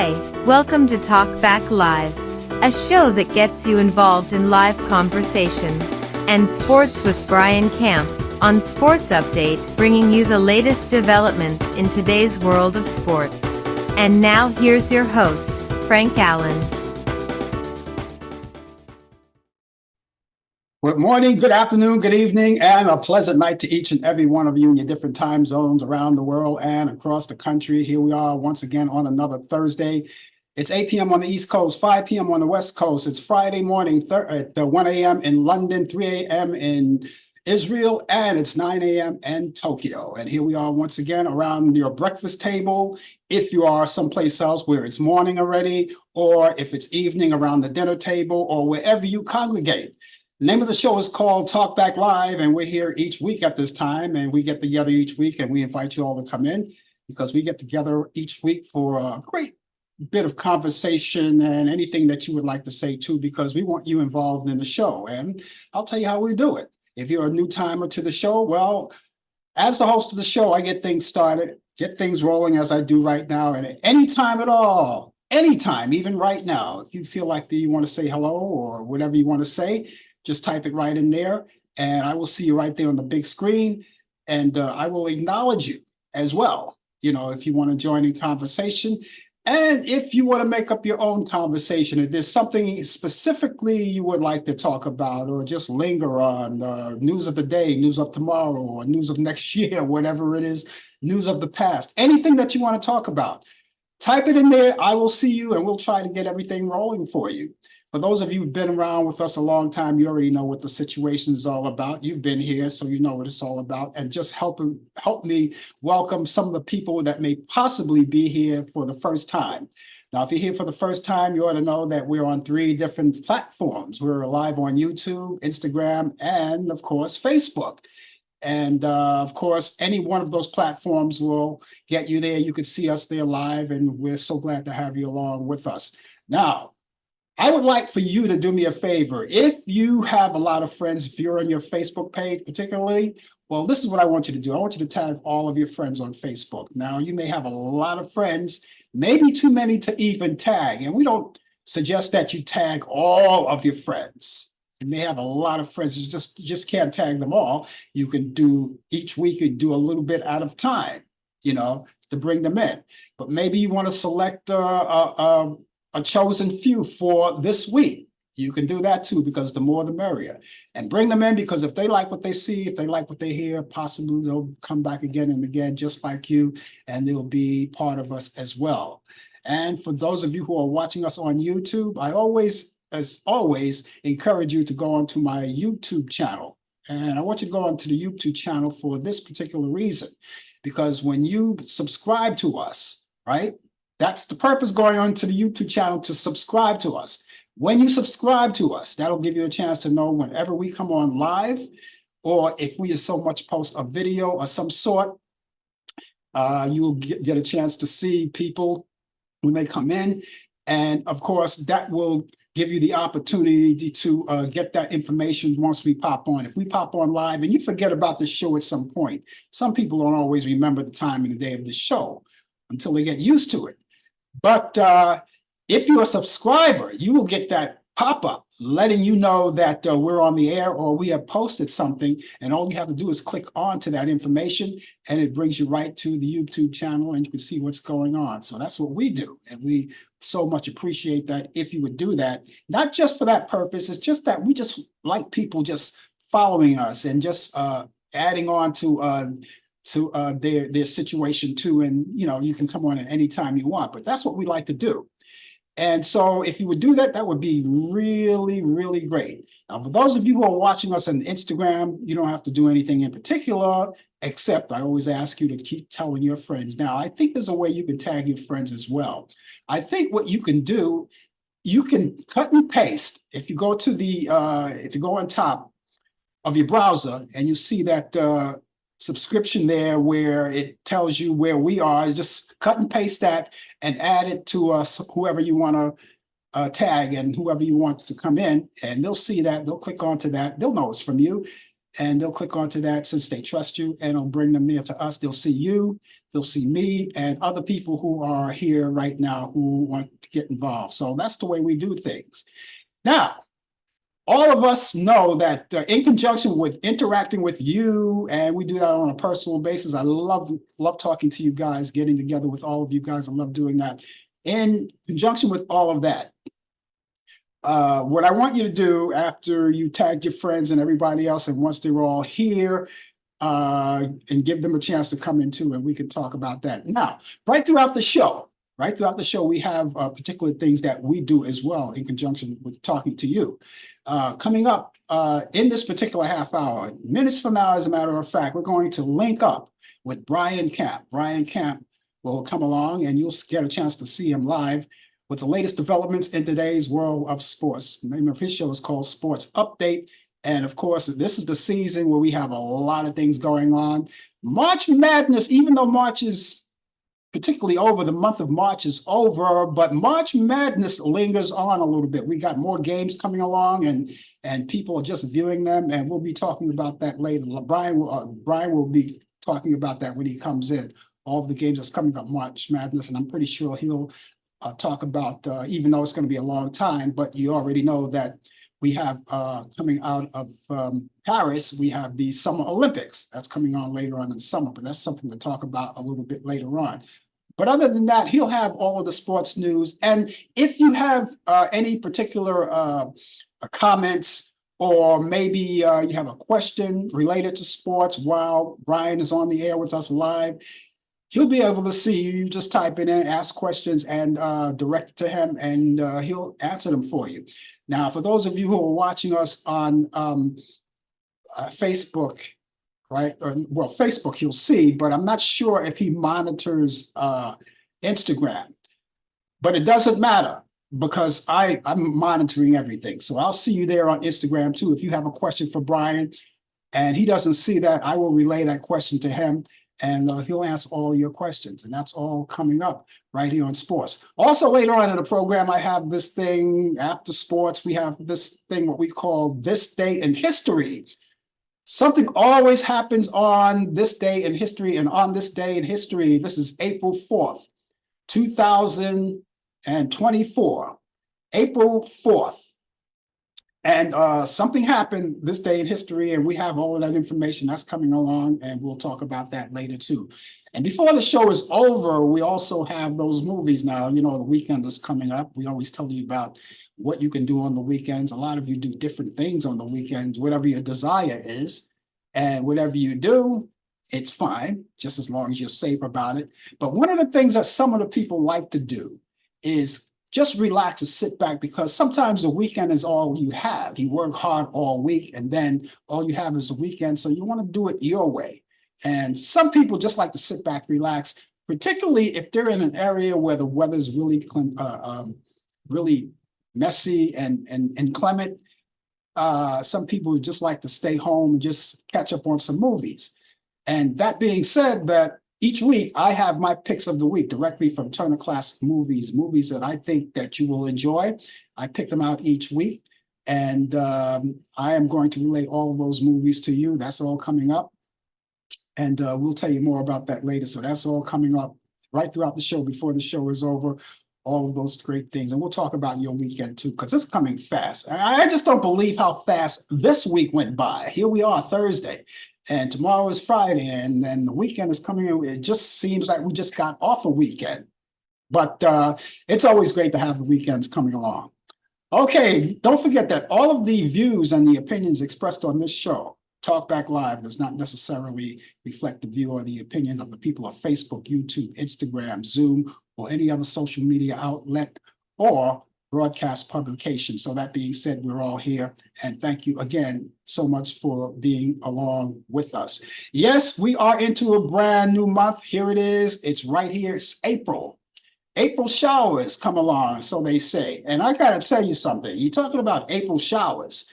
Hi, welcome to Talk Back Live, a show that gets you involved in live conversation and sports with Brian Camp on Sports Update, bringing you the latest developments in today's world of sports. And now here's your host, Frank Allan. Good morning, good afternoon, good evening, and a pleasant night to each and every one of you in your different time zones around the world and across the country. Here we are once again on another Thursday. It's 8 p.m. on the East Coast, 5 p.m. on the West Coast. It's Friday morning at 1 a.m. in London, 3 a.m. in Israel, and it's 9 a.m. in Tokyo. And here we are once again around your breakfast table. If you are someplace else where it's morning already, or if it's evening around the dinner table, or wherever you congregate. The name of the show is called Talk Back Live, and we're here each week at this time, and we get together each week, and we invite you all to come in because we get together each week for a great bit of conversation and anything that you would like to say too, because we want you involved in the show. And I'll tell you how we do it. If you're a new timer to the show, well, as the host of the show, I get things started, get things rolling as I do right now, and at any time at all, anytime, even right now, if you feel like you want to say hello or whatever you want to say, just type it right in there, and I will see you right there on the big screen, and I will acknowledge you as well, if you want to join in conversation. And if you want to make up your own conversation, if there's something specifically you would like to talk about or just linger on, news of the day, news of tomorrow, or news of next year, whatever it is, news of the past, anything that you want to talk about, type it in there. I will see you, and we'll try to get everything rolling for you. For those of you who've been around with us a long time, you already know what the situation is all about. You've been here, so you know what it's all about. And just help me welcome some of the people that may possibly be here for the first time. Now, if you're here for the first time, you ought to know that we're on 3 different platforms. We're live on YouTube, Instagram, and of course, Facebook. And of course, any one of those platforms will get you there. You can see us there live, and we're so glad to have you along with us. Now, I would like for you to do me a favor. If you have a lot of friends, if you're on your Facebook page particularly, well, this is what I want you to do. I want you to tag all of your friends on Facebook. Now, you may have a lot of friends, maybe too many to even tag, and we don't suggest that you tag all of your friends. You may have a lot of friends, you just can't tag them all. You can do each week, you do a little bit at a time, to bring them in. But maybe you want to select a chosen few for this week. You can do that too, because the more the merrier. And bring them in, because if they like what they see, if they like what they hear, possibly they'll come back again and again, just like you, and they'll be part of us as well. And for those of you who are watching us on YouTube, I always, as always, encourage you to go onto my YouTube channel. And I want you to go onto the YouTube channel for this particular reason, because when you subscribe to us, right? That's the purpose going on to the YouTube channel, to subscribe to us. When you subscribe to us, that'll give you a chance to know whenever we come on live, or if we so much post a video of some sort, you'll get a chance to see people when they come in. And of course, that will give you the opportunity to get that information once we pop on. If we pop on live and you forget about the show at some point, some people don't always remember the time and the day of the show until they get used to it. But if you're a subscriber, you will get that pop-up letting you know that we're on the air or we have posted something, and all you have to do is click on to that information, and it brings you right to the YouTube channel, and you can see what's going on. So that's what we do, and we so much appreciate that if you would do that. Not just for that purpose, it's just that we just like people just following us and just adding on to their situation too. And you can come on at any time you want, but that's what we like to do. And so if you would do that, that would be really, really great. Now, for those of you who are watching us on Instagram, you don't have to do anything in particular, except I always ask you to keep telling your friends. Now, I think there's a way you can tag your friends as well. I think what you can do, you can cut and paste. If you go to if you go on top of your browser and you see that subscription there where it tells you where we are, just cut and paste that and add it to us, whoever you want to tag and whoever you want to come in, and they'll see that, they'll click onto that, they'll know it's from you. and they'll click onto that since they trust you, and it'll bring them near to us. They'll see you, they'll see me, and other people who are here right now who want to get involved. So that's the way we do things. Now, all of us know that in conjunction with interacting with you, and we do that on a personal basis. I love talking to you guys, getting together with all of you guys. I love doing that. In conjunction with all of that, what I want you to do after you tag your friends and everybody else, and once they're all here, and give them a chance to come in too, and we can talk about that. Now, right throughout the show, we have particular things that we do as well in conjunction with talking to you. Coming up in this particular half hour, minutes from now, as a matter of fact, we're going to link up with Brian Camp. Brian Camp will come along, and you'll get a chance to see him live with the latest developments in today's world of sports. The name of his show is called Sports Update. And of course, this is the season where we have a lot of things going on. March Madness, even though March is particularly over, the month of March is over, but March Madness lingers on a little bit. We got more games coming along, and people are just viewing them, and we'll be talking about that later. Brian will be talking about that when he comes in, all of the games that's coming up March Madness, and I'm pretty sure he'll talk about, even though it's going to be a long time, but you already know that we have coming out of Paris, we have the Summer Olympics. That's coming on later on in the summer, but that's something to talk about a little bit later on. But other than that, he'll have all of the sports news. And if you have any particular comments, or maybe you have a question related to sports while Brian is on the air with us live, he'll be able to see you. You just type it in, ask questions, and direct it to him, and he'll answer them for you. Now, for those of you who are watching us on Facebook, right? Well, Facebook he'll see, but I'm not sure if he monitors Instagram. But it doesn't matter, because I'm monitoring everything. So I'll see you there on Instagram too. If you have a question for Brian and he doesn't see that, I will relay that question to him, and he'll answer all your questions. And that's all coming up right here on sports. Also, later on in the program, I have this thing after sports. We have this thing, what we call This Day in History. Something always happens on this day in history, and on this day in history, this is April 4th, 2024, April 4th. And something happened this day in history, and we have all of that information that's coming along, and we'll talk about that later too. And before the show is over, we also have those movies now. You know, the weekend is coming up. We always tell you about what you can do on the weekends. A lot of you do different things on the weekends, whatever your desire is. And whatever you do, it's fine, just as long as you're safe about it. But one of the things that some of the people like to do is just relax and sit back, because sometimes the weekend is all you have. You work hard all week, and then all you have is the weekend. So you want to do it your way. And some people just like to sit back, relax, particularly if they're in an area where the weather's really messy and inclement. Some people just like to stay home and just catch up on some movies. And that being said, that each week I have my picks of the week directly from Turner Classic Movies, movies that I think that you will enjoy. I pick them out each week, and I am going to relay all of those movies to you. That's all coming up, and we'll tell you more about that later. So that's all coming up right throughout the show before the show is over. All of those great things, and we'll talk about your weekend too, because it's coming fast. I just don't believe how fast this week went by. Here we are, Thursday, and tomorrow is Friday, and then the weekend is coming in. It just seems like we just got off a weekend, but it's always great to have the weekends coming along. Okay, don't forget that all of the views and the opinions expressed on this show, Talkback Live, does not necessarily reflect the view or the opinions of the people of Facebook, YouTube, Instagram, Zoom, or any other social media outlet or broadcast publication. So that being said, we're all here, and thank you again so much for being along with us. Yes, we are into a brand new month. Here it is. It's right here. It's April. April showers come along, so they say. And I got to tell you something. You're talking about April showers.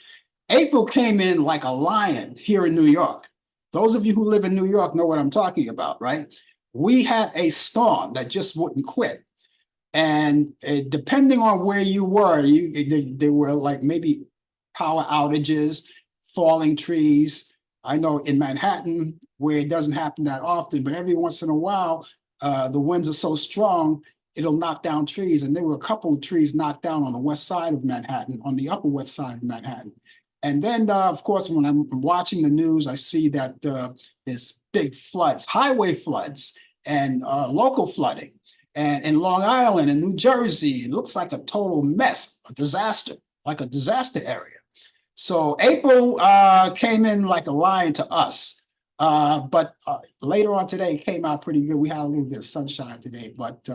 April came in like a lion here in New York. Those of you who live in New York know what I'm talking about, right? We had a storm that just wouldn't quit. And depending on where you were, there were like maybe power outages, falling trees, I know in Manhattan, where it doesn't happen that often, but every once in a while, the winds are so strong, it'll knock down trees. And there were a couple of trees knocked down on the west side of Manhattan, on the upper west side of Manhattan. And then, of course, when I'm watching the news, I see that there's big floods, highway floods, and local flooding. And in Long Island and New Jersey, it looks like a total mess, a disaster, like a disaster area. So April came in like a lion to us. But later on today it came out pretty good. We had a little bit of sunshine today, but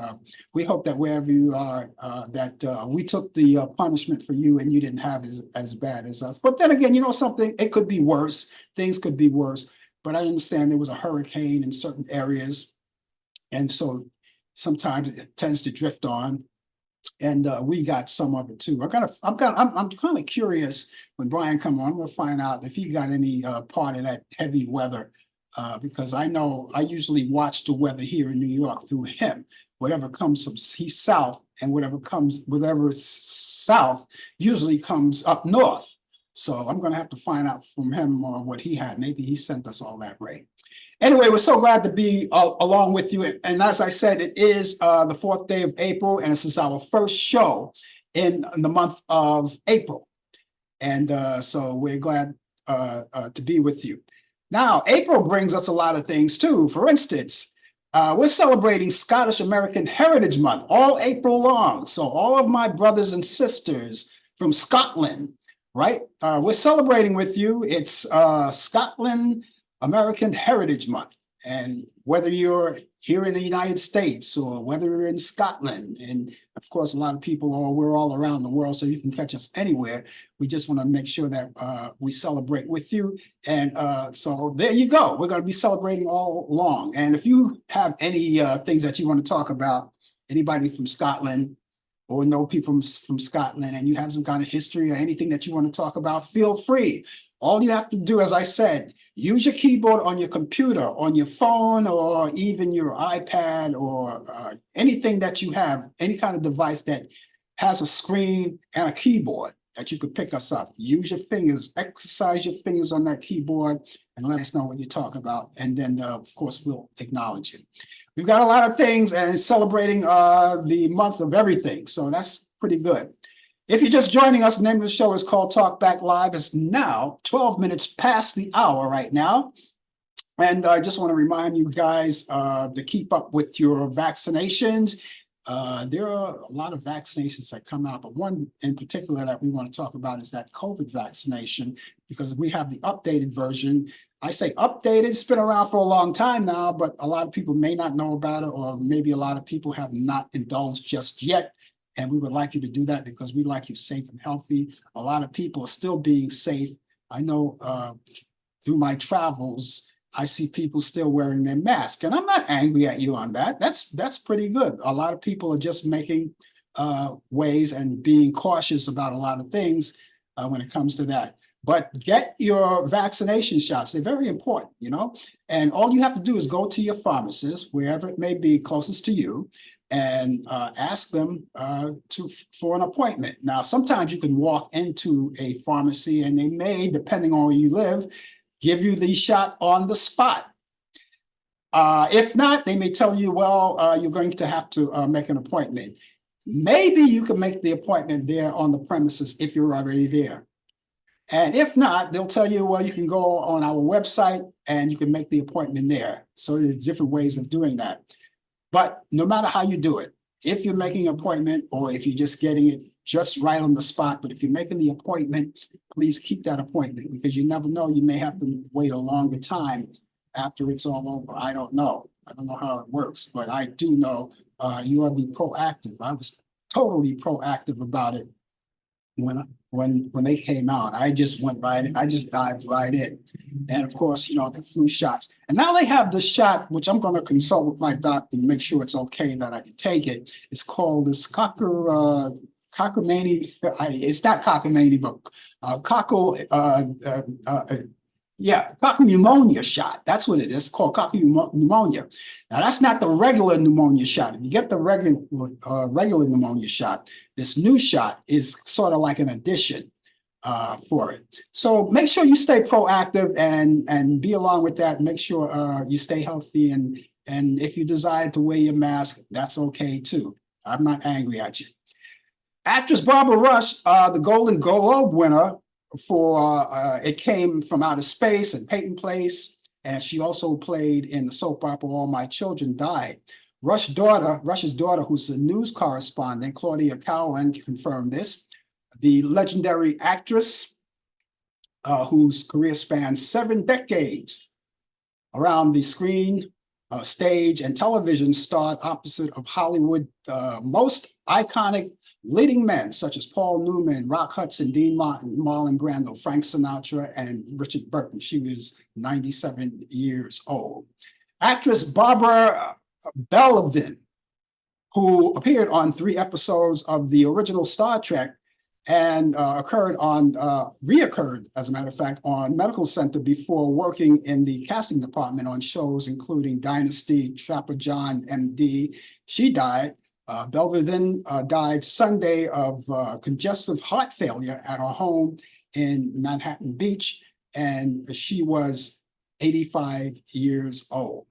we hope that wherever you are, that we took the punishment for you and you didn't have as bad as us. But then again, you know something, it could be worse. Things could be worse. But I understand there was a hurricane in certain areas. And so sometimes it tends to drift on. And we got some of it too. I'm kind of curious when Brian come on. I'm gonna find out if he got any part of that heavy weather, because I know I usually watch the weather here in New York through him. Whatever comes from he's south, and whatever is south usually comes up north. So I'm gonna have to find out from him what he had. Maybe he sent us all that rain. Anyway, we're so glad to be along with you. And as I said, it is the 4th day of April, and this is our first show in the month of April. And so we're glad to be with you. Now, April brings us a lot of things too. For instance, we're celebrating Scottish American Heritage Month all April long. So all of my brothers and sisters from Scotland, right? We're celebrating with you. It's Scotland American Heritage Month. And whether you're here in the United States or whether you're in Scotland, and of course, a lot of people we're all around the world, so you can catch us anywhere. We just want to make sure that we celebrate with you. And so there you go. We're going to be celebrating all along. And if you have any things that you want to talk about, anybody from Scotland or know people from Scotland, and you have some kind of history or anything that you want to talk about, feel free. All you have to do, as I said, use your keyboard on your computer, on your phone, or even your iPad, or anything that you have, any kind of device that has a screen and a keyboard that you could pick us up. Use your fingers, exercise your fingers on that keyboard, and let us know what you talk about. And then, of course, we'll acknowledge you. We've got a lot of things and celebrating the month of everything. So that's pretty good. If you're just joining us, the name of the show is called Talk Back Live. It's now 12 minutes past the hour right now. And I just want to remind you guys to keep up with your vaccinations. There are a lot of vaccinations that come out, but one in particular that we want to talk about is that COVID vaccination, because we have the updated version. I say updated, it's been around for a long time now, but a lot of people may not know about it, or maybe a lot of people have not indulged just yet. And we would like you to do that because we like you safe and healthy. A lot of people are still being safe. I know through my travels, I see people still wearing their mask, and I'm not angry at you on that. That's pretty good. A lot of people are just making ways and being cautious about a lot of things when it comes to that. But get your vaccination shots. They're very important, you know, and all you have to do is go to your pharmacist, wherever it may be closest to you, and ask them for an appointment. Now, sometimes you can walk into a pharmacy and they may, depending on where you live, give you the shot on the spot. If not, they may tell you, well, you're going to have to make an appointment. Maybe you can make the appointment there on the premises if you're already there. And if not, they'll tell you, well, you can go on our website and you can make the appointment there. So there's different ways of doing that. But no matter how you do it, if you're making an appointment or if you're just getting it just right on the spot, but if you're making the appointment, please keep that appointment, because you never know, you may have to wait a longer time after it's all over. I don't know. I don't know how it works, but I do know you ought to be proactive. I was totally proactive about it when they came out. I just went right in. I just dived right in. And of course, you know, the flu shots. And now they have the shot, which I'm going to consult with my doctor to make sure it's okay that I can take it. It's called this cockamamie. It's not cockamamie, but cockamamie shot. That's what it is. It's called cockamamie. Now, that's not the regular pneumonia shot. If you get the regular pneumonia shot, this new shot is sort of like an addition. for it. So make sure you stay proactive and be along with that. Make sure you stay healthy, and if you decide to wear your mask, that's okay too. I'm not angry at you. Actress Barbara Rush, the Golden Globe winner for It Came from Outer Space and Peyton Place, and she also played in the soap opera All My Children, died. Rush's daughter, who's a news correspondent, Claudia Cowan, confirmed this. The legendary actress, whose career spans 7 decades around the screen, stage, and television, starred opposite of Hollywood most iconic leading men such as Paul Newman, Rock Hudson, Dean Martin, Marlon Brando, Frank Sinatra, and Richard Burton. She was 97 years old. Actress Barbara Bellevin, who appeared on 3 episodes of the original Star Trek and reoccurred, as a matter of fact, on Medical Center before working in the casting department on shows including Dynasty, Trapper John, MD. She died. Belvin died Sunday of congestive heart failure at her home in Manhattan Beach, and she was 85 years old.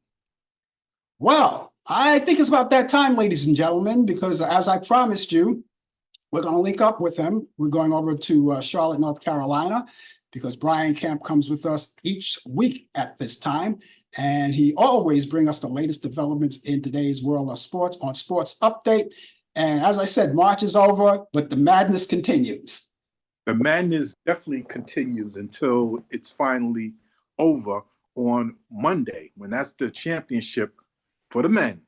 Well, I think it's about that time, ladies and gentlemen, because as I promised you, we're going to link up with him. We're going over to Charlotte, North Carolina, because Brian Camp comes with us each week at this time. And he always brings us the latest developments in today's world of sports on Sports Update. And as I said, March is over, but the madness continues. The madness definitely continues until it's finally over on Monday, when that's the championship for the men.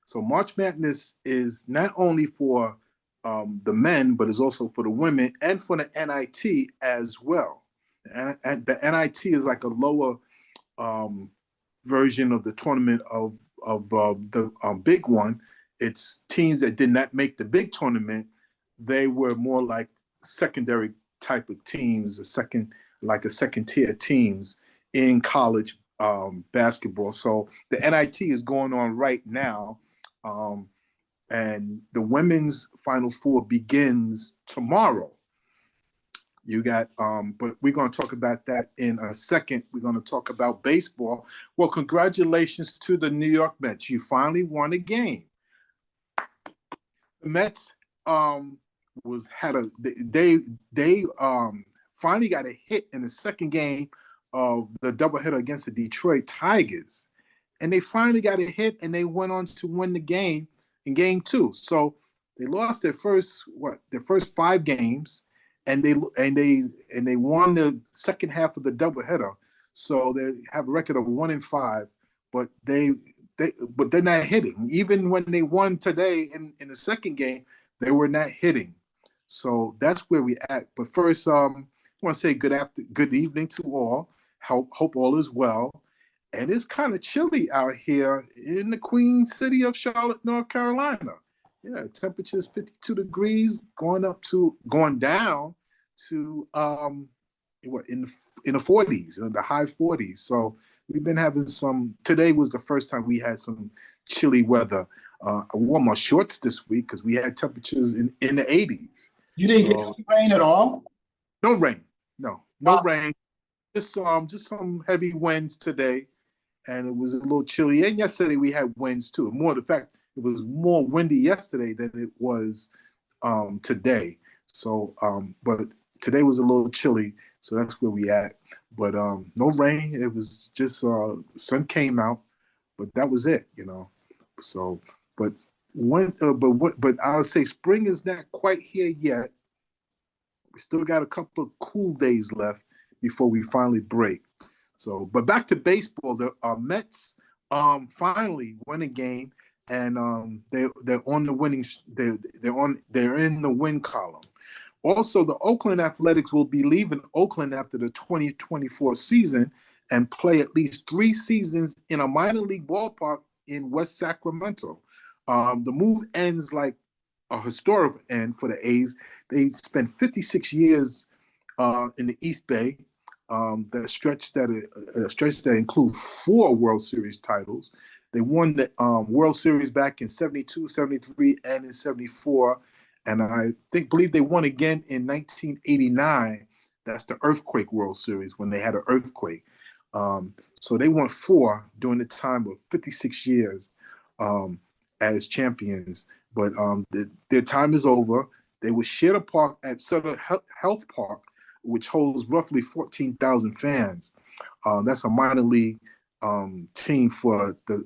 So March Madness is not only for the men, but is also for the women and for the NIT as well. And the NIT is like a lower version of the tournament of the big one. It's teams that did not make the big tournament. They were more like secondary type of teams, a second tier teams in college basketball. So the NIT is going on right now. And the women's Final Four begins tomorrow. You got, but we're going to talk about that in a second. We're going to talk about baseball. Well, congratulations to the New York Mets. You finally won a game. The Mets they finally got a hit in the second game of the doubleheader against the Detroit Tigers, and they finally got a hit, and they went on to win the game in game 2. So they lost their first 5 games, and they won the second half of the doubleheader. So they have a record of 1-5, but they're not hitting. Even when they won today in the second game, they were not hitting. So that's where we at. But first, I want to say good evening to all. Hope all is well. And it's kind of chilly out here in the Queen City of Charlotte, North Carolina. Yeah, temperature is 52 degrees, going down to in the 40s, in the high 40s. So we've been having today was the first time we had some chilly weather. I wore my shorts this week because we had temperatures in the 80s. You didn't get any rain at all? No rain. No rain. Just some heavy winds today. And it was a little chilly. And yesterday we had winds too. In fact, it was more windy yesterday than it was today. So, but today was a little chilly. So that's where we at. But no rain. It was just sun came out, but that was it, So, but I'll say spring is not quite here yet. We still got a couple of cool days left before we finally break. So, but back to baseball, the Mets finally won a game, and they're on the winning. They're in the win column. Also, the Oakland Athletics will be leaving Oakland after the 2024 season and play at least 3 seasons in a minor league ballpark in West Sacramento. The move ends like a historic end for the A's. They spent 56 years in the East Bay. A stretch that include 4 World Series titles. They won the World Series back in 72, 73, and in 74. And I believe they won again in 1989. That's the Earthquake World Series when they had an earthquake. So they won 4 during the time of 56 years as champions. But their time is over. They will share the park at Sutter Health Park, which holds roughly 14,000 fans. That's a minor league team for the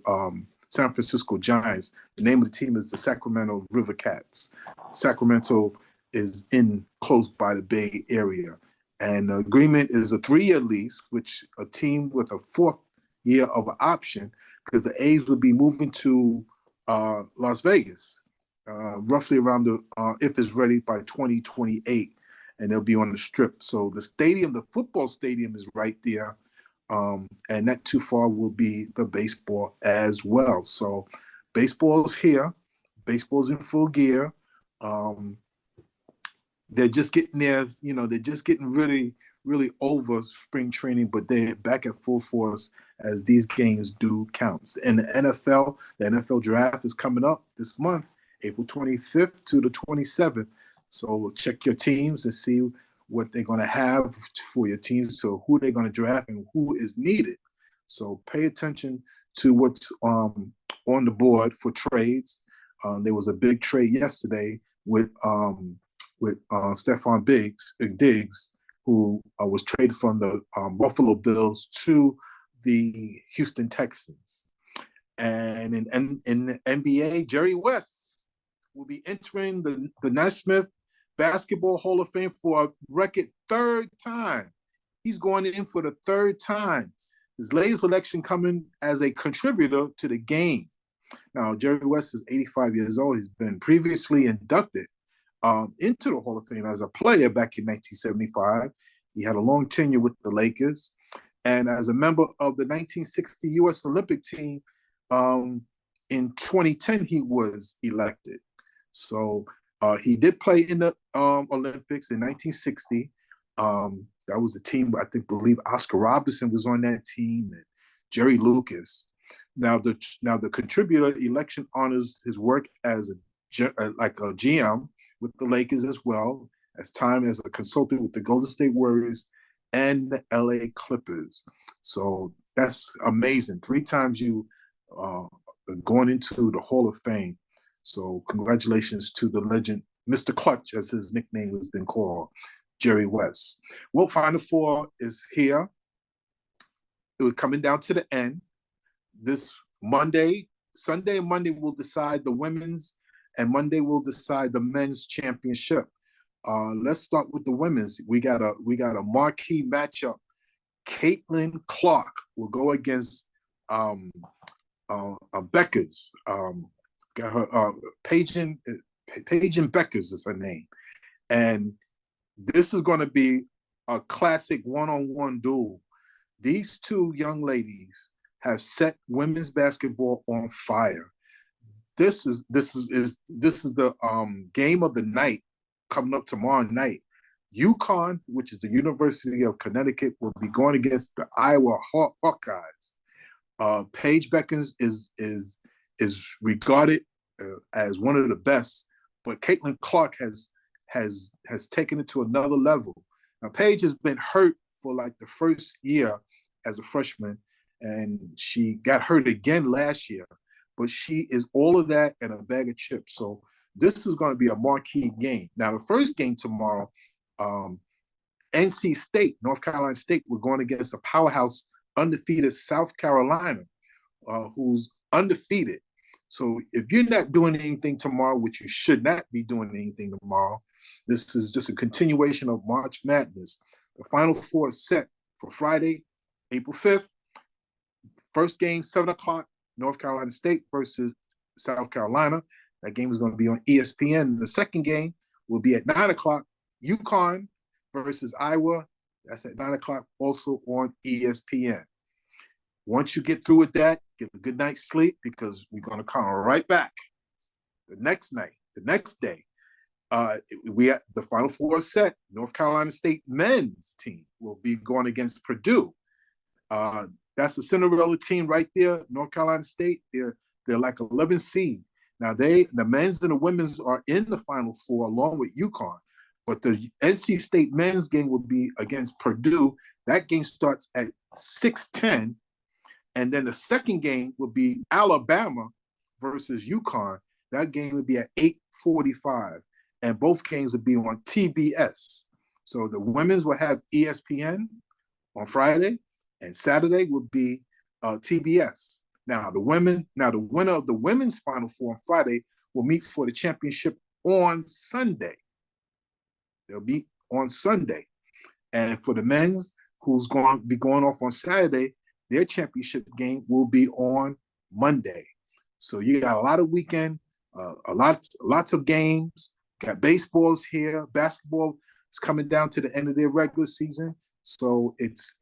San Francisco Giants. The name of the team is the Sacramento River Cats. Sacramento is in close by the Bay Area. And the agreement is a 3-year lease, which a team with a 4th year of an option, because the A's would be moving to Las Vegas, roughly around if it's ready by 2028, and they'll be on the Strip. So the stadium, the football stadium, is right there, and not too far will be the baseball as well. So baseball's here, baseball's in full gear. They're just getting there, they're just getting really, really over spring training, but they're back at full force as these games do count. And the NFL draft is coming up this month, April 25th to the 27th. So check your teams and see what they're going to have for your teams, so who they're going to draft and who is needed. So pay attention to what's on the board for trades. There was a big trade yesterday with Stephon Diggs, who was traded from the Buffalo Bills to the Houston Texans. And in the NBA, Jerry West will be entering the Naismith Basketball Hall of Fame for a record 3rd time. He's going in for the 3rd time. His latest election coming as a contributor to the game. Now, Jerry West is 85 years old. He's been previously inducted into the Hall of Fame as a player back in 1975. He had a long tenure with the Lakers. And as a member of the 1960 U.S. Olympic team, in 2010, he was elected. So he did play in the Olympics in 1960. That was the team, I believe Oscar Robertson was on that team, and Jerry Lucas. Now the contributor election honors his work as a GM with the Lakers, as well as time as a consultant with the Golden State Warriors and the LA Clippers. So that's amazing. 3 times you going into the Hall of Fame. So congratulations to the legend, Mr. Clutch, as his nickname has been called, Jerry West. Well, Final Four is here. It was coming down to the end. This Sunday and Monday will decide the women's, and Monday will decide the men's championship. Let's start with the women's. We got a marquee matchup. Caitlin Clark will go against Beckers. Got her Paige Beckers is her name, and this is going to be a classic one-on-one duel. These 2 young ladies have set women's basketball on fire. This is the game of the night coming up tomorrow night. UConn, which is the University of Connecticut, will be going against the Iowa Hawkeyes. Paige Beckers is regarded as one of the best, but Caitlin Clark has taken it to another level. Now, Paige has been hurt for like the first year as a freshman, and she got hurt again last year, but she is all of that and a bag of chips. So this is going to be a marquee game. Now, the first game tomorrow, NC State, North Carolina State, we're going against the powerhouse undefeated South Carolina, who's undefeated. So if you're not doing anything tomorrow, which you should not be doing anything tomorrow, this is just a continuation of March Madness. The Final Four is set for Friday, April 5th. First game, 7 o'clock, North Carolina State versus South Carolina. That game is going to be on ESPN. The second game will be at 9 o'clock, UConn versus Iowa. That's at 9 o'clock, also on ESPN. Once you get through with that, get a good night's sleep, because we're going to come right back the next day. The Final Four set. North Carolina State men's team will be going against Purdue. That's the Cinderella team right there. North Carolina State, they're like 11 seed. Now the men's and the women's are in the Final Four along with UConn, But the NC State men's game will be against Purdue. That game starts at 6:10. And then the second game will be Alabama versus UConn. That game would be at 8:45. And both games would be on TBS. So the women's will have ESPN on Friday, and Saturday would be TBS. Now the winner of the women's Final Four on Friday will meet for the championship on Sunday. They'll meet on Sunday. And for the men's, who's going to be going off on Saturday, their championship game will be on Monday. So you got a lot of weekend, lots of games. Got baseballs here, basketball is coming down to the end of their regular season. So it's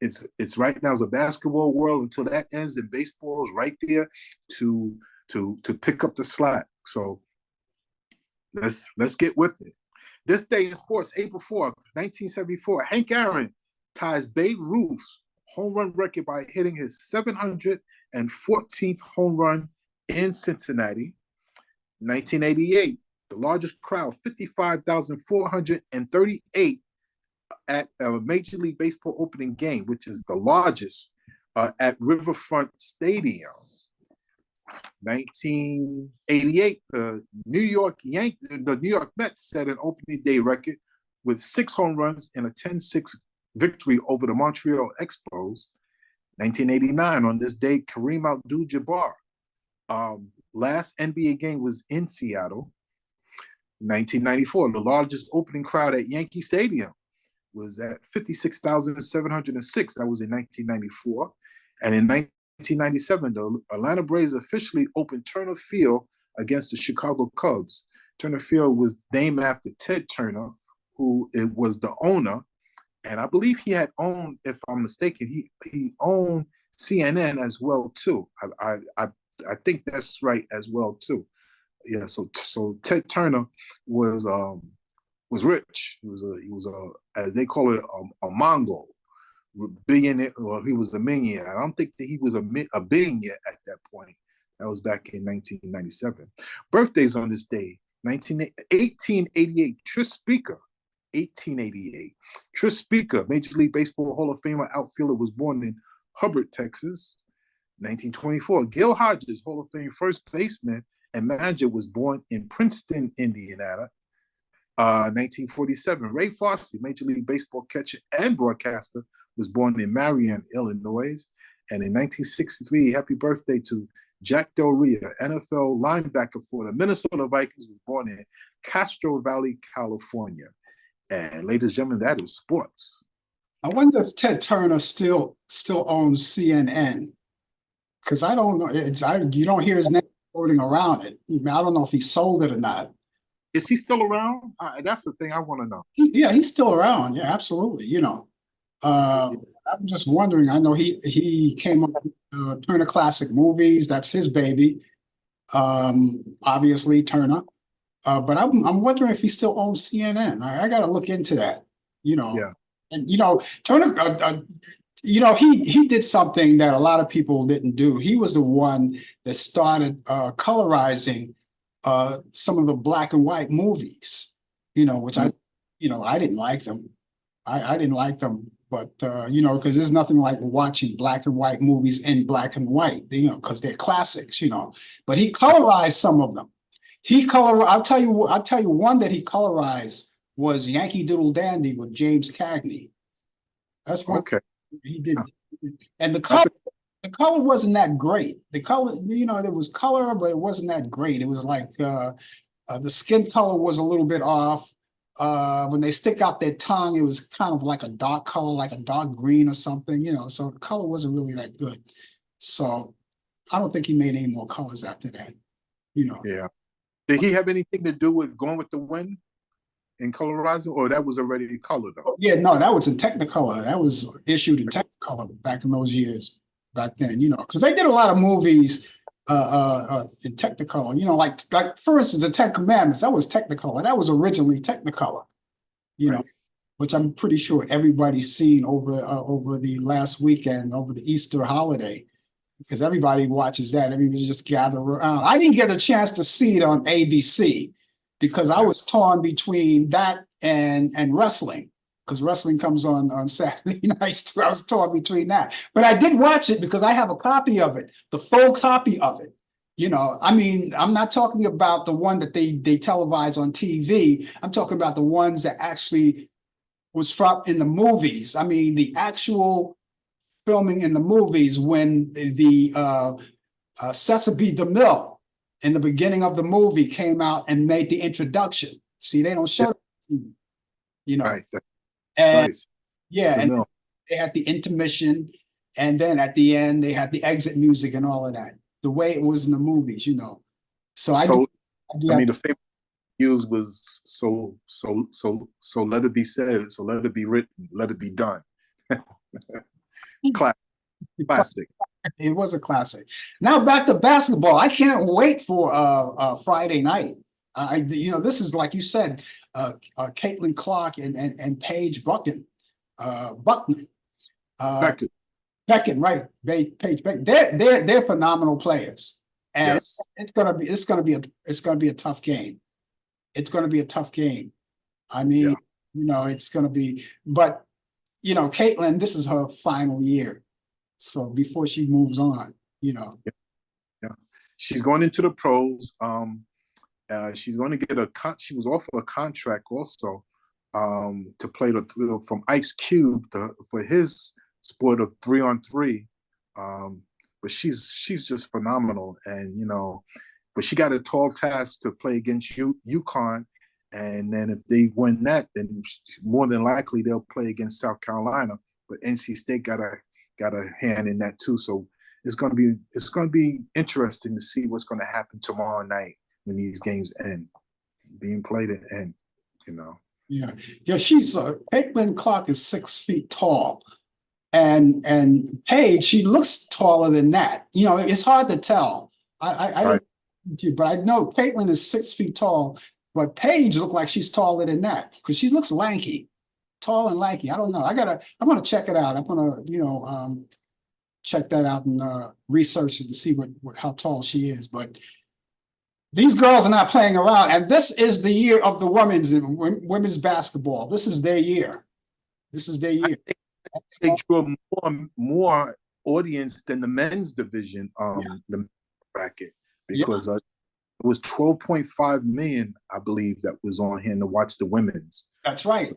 right now is a basketball world until that ends, and baseball is right there to pick up the slack. So let's get with it. This day in sports, April 4th, 1974, Hank Aaron ties Babe Ruth's home run record by hitting his 714th home run in Cincinnati. 1988, the largest crowd, 55,438 at a Major League Baseball opening game, which is the largest at Riverfront Stadium. 1988, the New York Mets set an opening day record with 6 home runs in a 10-6 victory over the Montreal Expos. 1989, on this day, Kareem Abdul-Jabbar last NBA game was in Seattle. 1994, the largest opening crowd at Yankee Stadium was at 56,706. That was in 1994. And in 1997, the Atlanta Braves officially opened Turner Field against the Chicago Cubs. Turner Field was named after Ted Turner, who was the owner. And I believe he had owned, if I'm mistaken, he owned CNN as well too. I think that's right as well too. Yeah, so Ted Turner was rich. He was a as they call it a Mongol billionaire, or he was a millionaire. I don't think that he was a billionaire at that point. That was back in 1997. Birthdays on this day: 1888, Tris Speaker. 1888, Tris Speaker, Major League Baseball Hall of Famer outfielder, was born in Hubbard, Texas. 1924, Gil Hodges, Hall of Fame first baseman and manager, was born in Princeton, Indiana. 1947, Ray Fosse, Major League Baseball catcher and broadcaster, was born in Marion, Illinois. And in 1963, happy birthday to Jack Del Rio, NFL linebacker for the Minnesota Vikings, was born in Castro Valley, California. And ladies and gentlemen, that is sports. I wonder if Ted Turner still owns CNN, because I don't know. You don't hear his name floating around it. I don't know if he sold it or not. Is he still around? That's the thing I want to know. Yeah, he's still around. Yeah, absolutely. I'm just wondering. I know he came up with Turner Classic Movies. That's his baby. Obviously Turner. But I'm wondering if he still owns CNN. I got to look into that. Yeah. And Turner, he did something that a lot of people didn't do. He was the one that started colorizing some of the black and white movies. Which I didn't like them. I didn't like them, but because there's nothing like watching black and white movies in black and white. Because they're classics. But he colorized some of them. I'll tell you one that he colorized was Yankee Doodle Dandy with James Cagney. That's one. Okay. He did. And the color wasn't that great. The color, there was color, but it wasn't that great. It was like the skin color was a little bit off. When they stick out their tongue, it was kind of like a dark color, like a dark green or something, so the color wasn't really that good. So I don't think he made any more colors after that, Yeah. Did he have anything to do with Going with the Wind in colorizing, or that was already color though? Yeah, no, that was in Technicolor. That was issued in Technicolor back in those years, back then, because they did a lot of movies in Technicolor, like for instance, the Ten Commandments, that was Technicolor. That was originally Technicolor, right. Which I'm pretty sure everybody's seen over the last weekend, over the Easter holiday. Because everybody watches that. Everybody just gather around. I didn't get a chance to see it on ABC because I was torn between that and wrestling, because wrestling comes on Saturday nights too. I was torn between that, but I did watch it because I have a copy of it, the full copy of it. You know, I mean, I'm not talking about the one that they televise on TV. I'm talking about the ones that actually was from in the movies. I mean, the actual filming in the movies when the Cecil B. DeMille in the beginning of the movie came out and made the introduction. See, they don't show that on TV, you know. Right. And Right. yeah, and No. they had the intermission, and then at the end they had the exit music and all of that, the way it was in the movies, you know. So I So do I have, mean, the famous use was so let it be said, so let it be written, let it be done. Classic. it was a classic. Now back to basketball. I can't wait for Friday night. You know, this is like you said, Caitlin Clark and Paige Buckton, Buckman, Back to Beckon, right? Paige Beckon. They're phenomenal players, and yes. it's gonna be a tough game. It's gonna be a tough game. I mean, Yeah. you know, it's gonna be, but you know, Caitlin, this is her final year, so before she moves on, you know. Yeah. She's going into the pros. She's going to get she was offered a contract also to play from Ice Cube for his sport of 3-on-3. But she's just phenomenal, and you know, but she got a tall task to play against UConn, and then if they win that, then more than likely they'll play against South Carolina. But NC State got a hand in that too, so it's going to be interesting to see what's going to happen tomorrow night when these games end, being played at end, you know. Yeah, she's Caitlin Clark is 6 feet tall, and Paige, she looks taller than that. You know, it's hard to tell. I Right. didn't, but I know Caitlin is 6 feet tall, but Paige looked like she's taller than that because she looks lanky, tall and lanky. I don't know. I'm gonna check it out. I'm gonna, you know, check that out and research it to see how tall she is. But these girls are not playing around, and this is the year of the women's basketball. This is their year. This is their year. They drew more audience than the men's division, the bracket, because it was 12.5 million, I believe, that was on here to watch the women's. That's right.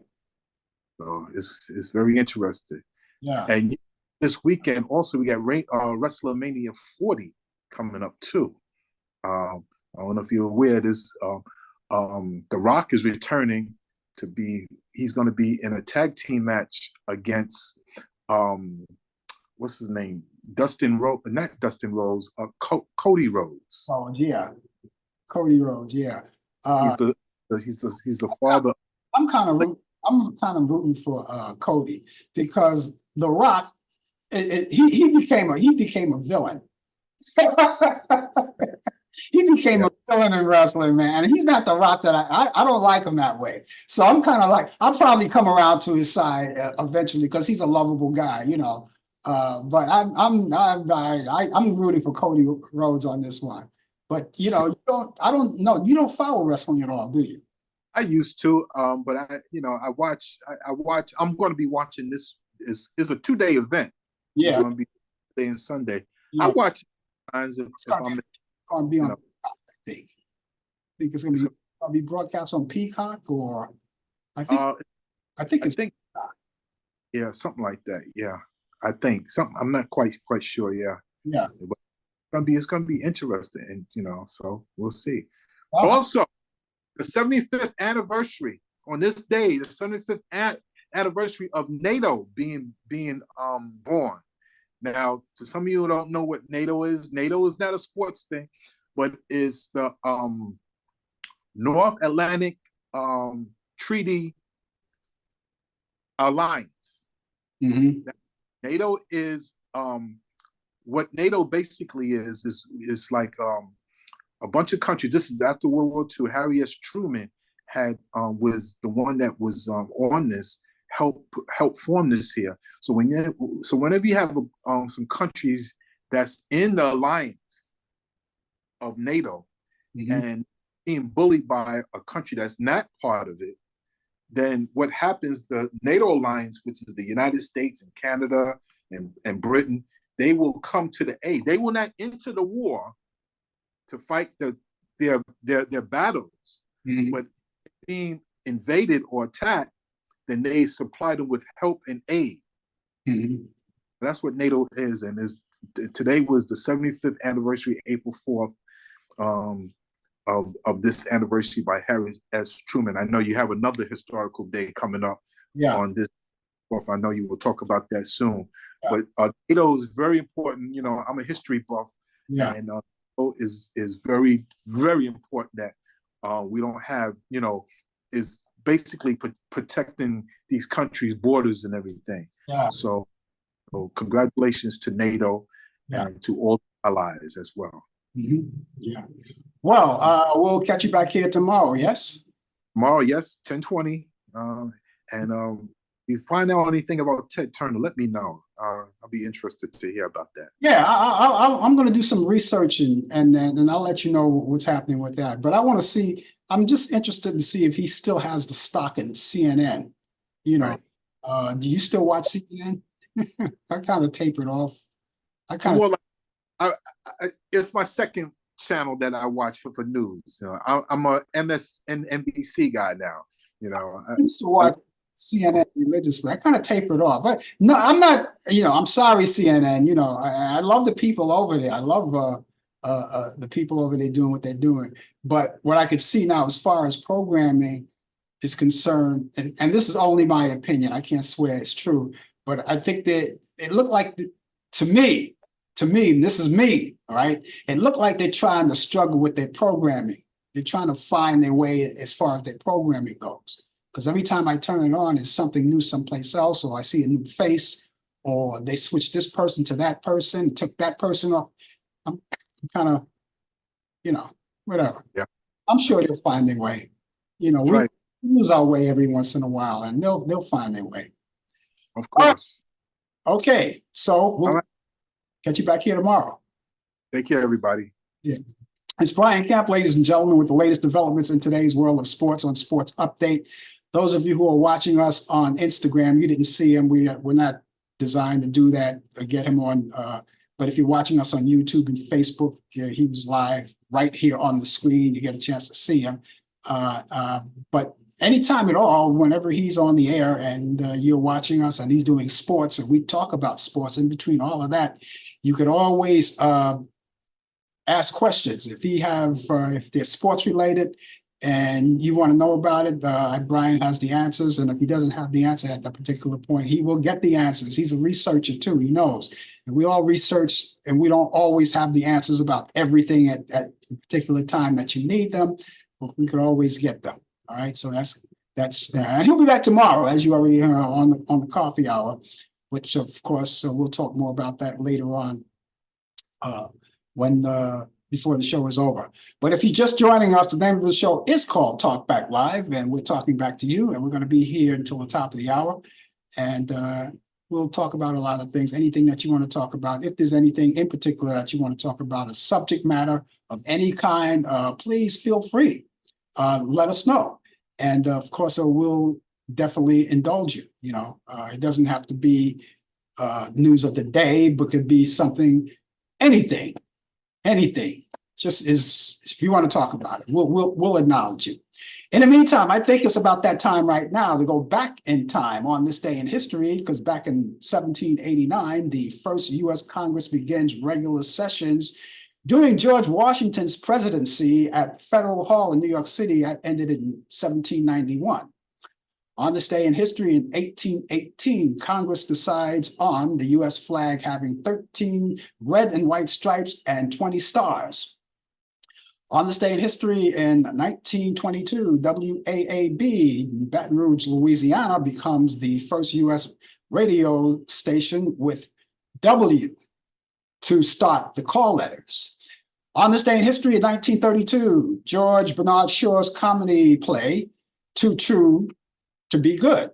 So it's very interesting. Yeah. And this weekend also we got WrestleMania 40 coming up too. I don't know if you're aware, The Rock is returning to be. He's going to be in a tag team match against what's his name? Not Dustin Rhodes. Cody Rhodes. Oh yeah, Cody Rhodes. Yeah. He's the father. I'm kind of rooting for Cody because The Rock, he became a villain. He became a villain in wrestling, man. And he's not The Rock that I don't like him that way. So I'm kind of like, I'll probably come around to his side eventually because he's a lovable guy, you know. But I'm rooting for Cody Rhodes on this one. But you know, you don't follow wrestling at all, do you? I used to, but I watch. I'm going to be watching this. Is a 2-day event. Yeah, it's going to be Saturday and Sunday. Yeah. I watch times if I'm. Gonna be on, I think it's gonna be broadcast on Peacock, or I think yeah, something like that. Yeah, I think something. I'm not quite sure. Yeah, but it's gonna be interesting, and you know, so we'll see. Wow. Also, the 75th anniversary on this day, the 75th anniversary of NATO being born. Now, to some of you who don't know what NATO is not a sports thing, but it's the North Atlantic Treaty Alliance. Mm-hmm. NATO is what NATO basically is like a bunch of countries. This is after World War II. Harry S. Truman was the one that was on this. Help form this here. So whenever you have some countries that's in the alliance of NATO, mm-hmm. and being bullied by a country that's not part of it, then what happens, the NATO alliance, which is the United States and Canada and Britain, they will come to the aid. They will not enter the war to fight their battles, but being invaded or attacked, then they supply them with help and aid. That's what NATO is, and today was the 75th anniversary, April 4th, of this anniversary by Harry S. Truman. I know you have another historical day coming up on this 4th. I know you will talk about that soon. But NATO is very important. You know, I'm a history buff, and is very, very important that we don't have, you know, is basically protecting these countries' borders and everything. So congratulations to NATO and to all allies as well. Well, we'll catch you back here tomorrow, yes? Tomorrow, yes, 10:20. And if you find out anything about Ted Turner, let me know. I'll be interested to hear about that. Yeah, I'm going to do some research and then I'll let you know what's happening with that. But I want to see, I'm just interested to see if he still has the stock in CNN. You know, do you still watch CNN? I kind of tapered off. It's my second channel that I watch for news. You know, I'm a MSNBC guy now. You know, I used to watch CNN religiously. I kind of tapered off, but no, I'm not. You know, I'm sorry, CNN. You know, I love the people over there. I love the people over there doing what they're doing. But what I could see now, as far as programming is concerned, and this is only my opinion, I can't swear it's true, but I think that it looked like, to me, and this is me, all right, it looked like they're trying to struggle with their programming. They're trying to find their way as far as their programming goes. Because every time I turn it on, it's something new someplace else, or I see a new face, or they switched this person to that person, took that person off. I'm kind of, you know, whatever. Yeah. I'm sure they'll find their way. You know, we lose our way every once in a while, and they'll find their way. Of course. Okay, so we'll catch you back here tomorrow. Take care, everybody. Yeah. It's Brian Camp, ladies and gentlemen, with the latest developments in today's world of sports on Sports Update. Those of you who are watching us on Instagram, you didn't see him. We're not designed to do that or get him on. But if you're watching us on YouTube and Facebook, he was live right here on the screen. You get a chance to see him. But anytime at all, whenever he's on the air and you're watching us and he's doing sports and we talk about sports, in between all of that, you could always ask questions. If they're sports related and you want to know about it, Brian has the answers. And if he doesn't have the answer at that particular point, he will get the answers. He's a researcher too, he knows. And we all research, and we don't always have the answers about everything at a particular time that you need them, but we could always get them. All right, so that's and he'll be back tomorrow, as you already heard, on the coffee hour, which of course we'll talk more about that later on before the show is over. But if you're just joining us, the name of the show is called Talk Back Live, and we're talking back to you, and we're going to be here until the top of the hour, and we'll talk about a lot of things, anything that you want to talk about. If there's anything in particular that you want to talk about, a subject matter of any kind, please feel free. Let us know. And of course, we'll definitely indulge you. You know, it doesn't have to be news of the day, but could be something, anything, just if you want to talk about it, we'll acknowledge you. In the meantime, I think it's about that time right now to go back in time on this day in history, because back in 1789, the first U.S. Congress begins regular sessions. During George Washington's presidency at Federal Hall in New York City, that ended in 1791. On this day in history in 1818, Congress decides on the U.S. flag having 13 red and white stripes and 20 stars. On this day in history in 1922, WAAB, Baton Rouge, Louisiana, becomes the first U.S. radio station with W to start the call letters. On this day in history in 1932, George Bernard Shaw's comedy play, Too True to Be Good.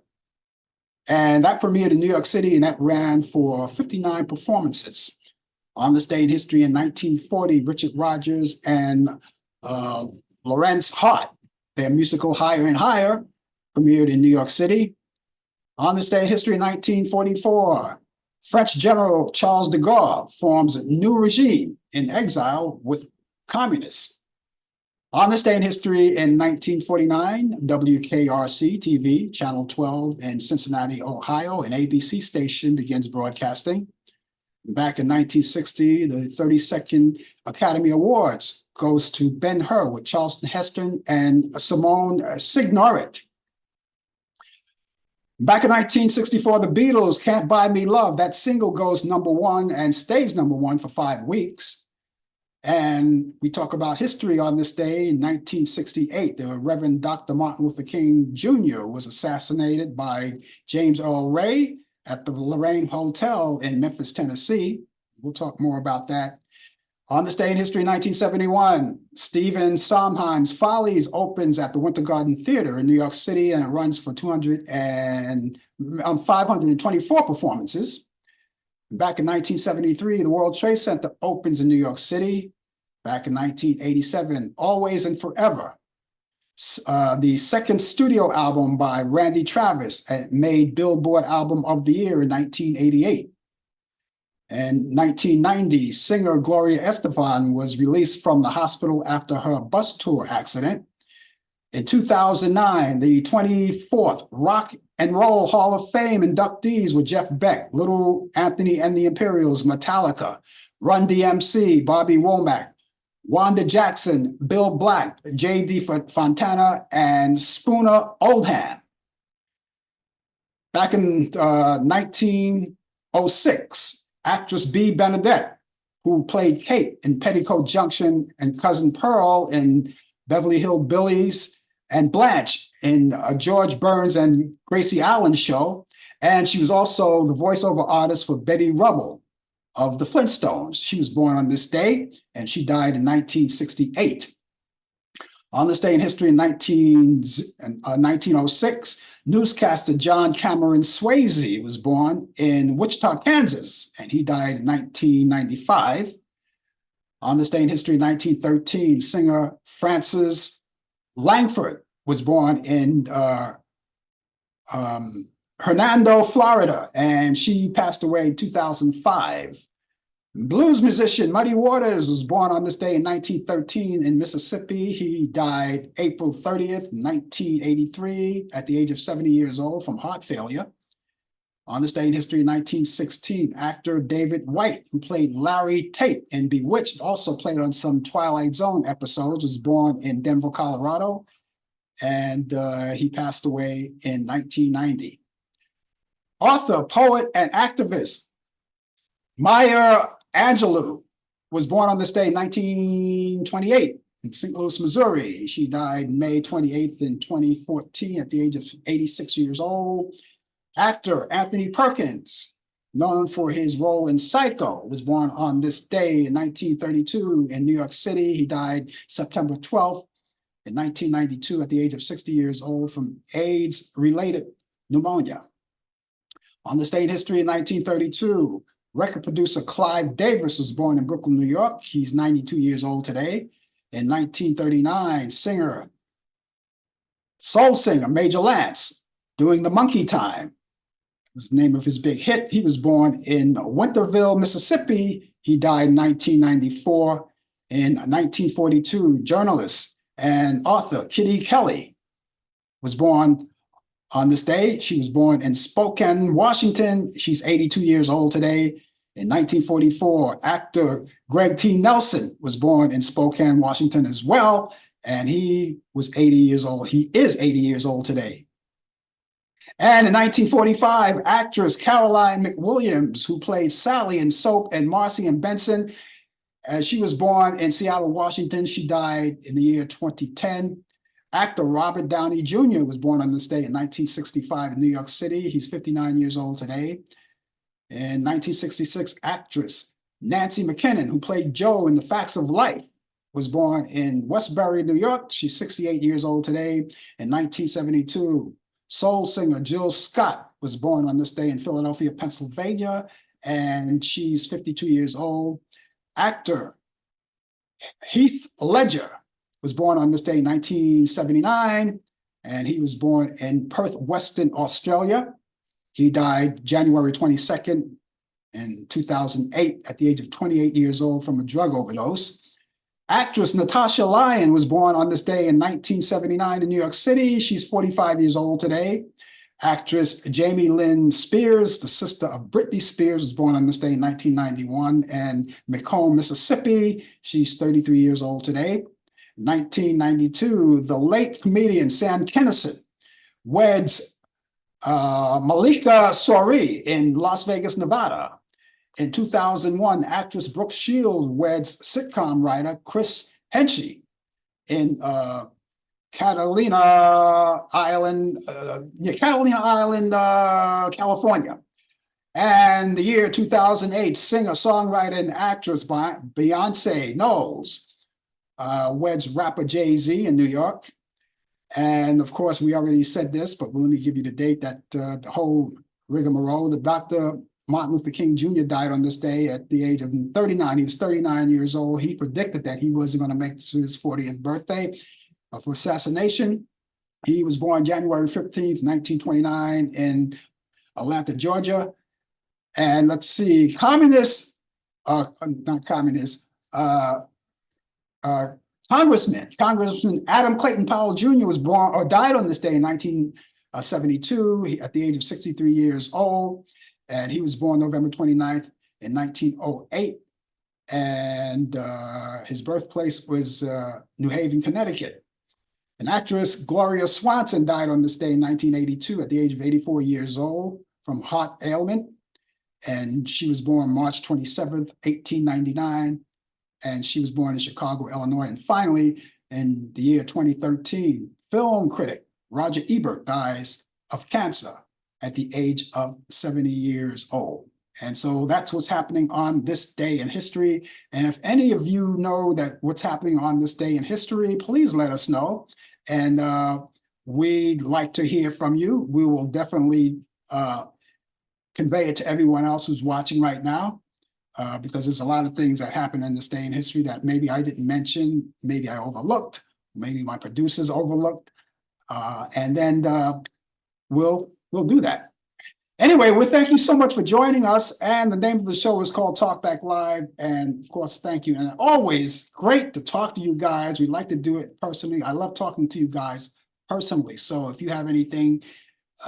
And that premiered in New York City, and that ran for 59 performances. On this day in history in 1940, Richard Rodgers and Lawrence Hart, their musical Higher and Higher, premiered in New York City. On this day in history, 1944, French General Charles de Gaulle forms a new regime in exile with communists. On this day in history in 1949, WKRC TV, Channel 12 in Cincinnati, Ohio, an ABC station begins broadcasting. Back in 1960, the 32nd Academy Awards goes to Ben-Hur with Charlton Heston and Simone Signoret. Back in 1964, the Beatles' Can't Buy Me Love, that single goes #1 and stays #1 for 5 weeks. And we talk about history on this day. In 1968, the Reverend Dr. Martin Luther King Jr. was assassinated by James Earl Ray at the Lorraine Hotel in Memphis, Tennessee. We'll talk more about that. On this day in history, 1971, Stephen Sondheim's Follies opens at the Winter Garden Theater in New York City, and it runs for 524 performances. Back in 1973, the World Trade Center opens in New York City. Back in 1987, Always and Forever, the second studio album by Randy Travis, made Billboard Album of the Year in 1988. In 1990, singer Gloria Estefan was released from the hospital after her bus tour accident. In 2009, the 24th Rock and Roll Hall of Fame inductees were Jeff Beck, Little Anthony and the Imperials, Metallica, Run DMC, Bobby Womack, Wanda Jackson, Bill Black, J.D. Fontana, and Spooner Oldham. Back in 1906, actress Bea Benadette, who played Kate in Petticoat Junction and Cousin Pearl in Beverly Hillbillies, and Blanche in George Burns and Gracie Allen show. And she was also the voiceover artist for Betty Rubble of the Flintstones. She was born on this day, and she died in 1968. On this day in history in 1906, newscaster John Cameron Swayze was born in Wichita, Kansas, and he died in 1995. On this day in history in 1913, singer Frances Langford was born in Hernando, Florida, and she passed away in 2005. Blues musician Muddy Waters was born on this day in 1913 in Mississippi. He died April 30th, 1983, at the age of 70 years old from heart failure. On this day in history in 1916, actor David White, who played Larry Tate in Bewitched, also played on some Twilight Zone episodes, was born in Denver, Colorado, and he passed away in 1990. Author, poet, and activist Maya Angelou was born on this day in 1928 in St. Louis, Missouri. She died May 28th in 2014 at the age of 86 years old. Actor Anthony Perkins, known for his role in Psycho, was born on this day in 1932 in New York City. He died September 12th in 1992 at the age of 60 years old from AIDS-related pneumonia. On this day in history in 1932, record producer Clive Davis was born in Brooklyn, New York. He's 92 years old today. In 1939, soul singer Major Lance, doing the Monkey Time, was the name of his big hit. He was born in Winterville, Mississippi. He died in 1994. In 1942, journalist and author Kitty Kelly was born on this day. She was born in Spokane, Washington. She's 82 years old today. In 1944, actor Greg T. Nelson was born in Spokane, Washington as well, and he was 80 years old. He is 80 years old today. And in 1945, actress Caroline McWilliams, who played Sally in Soap and Marcy and Benson, she was born in Seattle, Washington. She died in the year 2010. Actor Robert Downey Jr. was born on this day in 1965 in New York City. He's 59 years old today. In 1966, actress Nancy McKinnon, who played Jo in The Facts of Life, was born in Westbury, New York. She's 68 years old today. In 1972, soul singer Jill Scott was born on this day in Philadelphia, Pennsylvania, and she's 52 years old. Actor Heath Ledger was born on this day in 1979. and he was born in Perth, Western Australia. He died January 22nd in 2008 at the age of 28 years old from a drug overdose. Actress Natasha Lyonne was born on this day in 1979 in New York City. She's 45 years old today. Actress Jamie Lynn Spears, the sister of Britney Spears, was born on this day in 1991 in Macomb, Mississippi. She's 33 years old today. 1992, the late comedian Sam Kinison weds Malika Sori in Las Vegas, Nevada. In 2001, actress Brooke Shields weds sitcom writer Chris Henshey in Catalina Island, California. And the year 2008, singer, songwriter, and actress Beyonce Knowles weds rapper Jay-Z in New York. And of course, we already said this, but let me give you the date that the whole rigmarole. The Dr. Martin Luther King Jr. died on this day at the age of 39. He was 39 years old. He predicted that he wasn't going to make his 40th birthday for assassination. He was born January 15th, 1929 in Atlanta, Georgia. And let's see, Congressman Adam Clayton Powell Jr. was born or died on this day in 1972 at the age of 63 years old. And he was born November 29th in 1908. And his birthplace was New Haven, Connecticut. An actress, Gloria Swanson, died on this day in 1982 at the age of 84 years old from heart ailment. And she was born March 27th, 1899. And she was born in Chicago, Illinois. And finally, in the year 2013, film critic Roger Ebert dies of cancer at the age of 70 years old. And so that's what's happening on this day in history. And if any of you know that what's happening on this day in history, please let us know. And we'd like to hear from you. We will definitely convey it to everyone else who's watching right now, because there's a lot of things that happen in this day in history that maybe I didn't mention, maybe I overlooked, maybe my producers overlooked, and then we'll do that. Anyway, we thank you so much for joining us, and the name of the show is called Talk Back Live, and of course, thank you. And always great to talk to you guys. We like to do it personally. I love talking to you guys personally. So if you have anything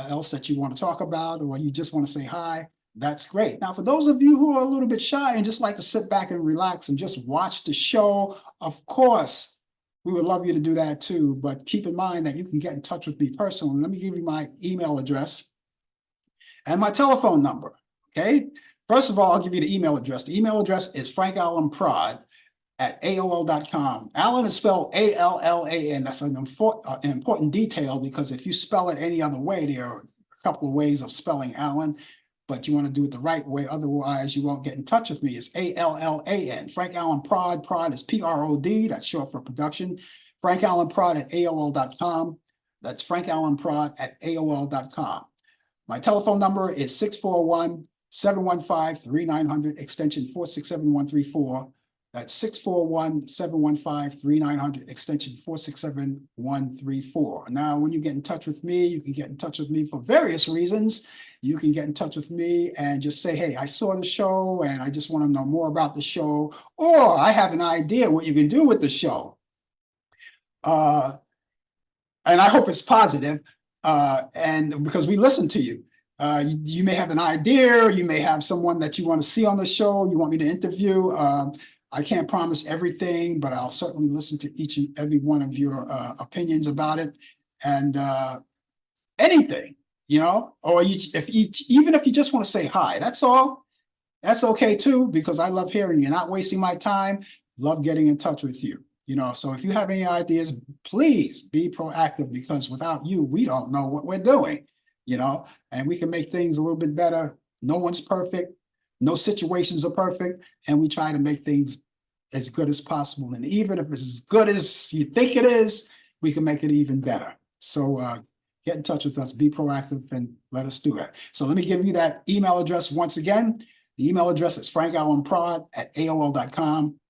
else that you want to talk about, or you just want to say hi, that's great. Now, for those of you who are a little bit shy and just like to sit back and relax and just watch the show, of course, we would love you to do that too. But keep in mind that you can get in touch with me personally. Let me give you my email address and my telephone number, okay? First of all, I'll give you the email address. The email address is frankallanprod@aol.com. Allan is spelled A-L-L-A-N. That's an important detail, because if you spell it any other way, there are a couple of ways of spelling Allan, but you want to do it the right way. Otherwise, you won't get in touch with me. It's A-L-L-A-N. Frank Allan Prod. Prod is P-R-O-D. That's short for production. frankallanprod@aol.com. That's frankallanprod@aol.com. My telephone number is 641-715-3900, extension 467-134. That's 641-715-3900, extension 467-134. Now, when you get in touch with me, you can get in touch with me for various reasons. You can get in touch with me and just say, hey, I saw the show and I just want to know more about the show, or I have an idea what you can do with the show. And I hope it's positive, and because we listen to you. You may have an idea, you may have someone that you want to see on the show, you want me to interview. I can't promise everything, but I'll certainly listen to each and every one of your opinions about it, and anything, you know, or even if you just want to say hi, that's all. That's okay too, because I love hearing you, not wasting my time, love getting in touch with you. You know, so if you have any ideas, please be proactive, because without you, we don't know what we're doing, you know, and we can make things a little bit better. No one's perfect. No situations are perfect. And we try to make things as good as possible. And even if it's as good as you think it is, we can make it even better. So get in touch with us, be proactive, and let us do it. So let me give you that email address once again. The email address is frankallanprod@aol.com.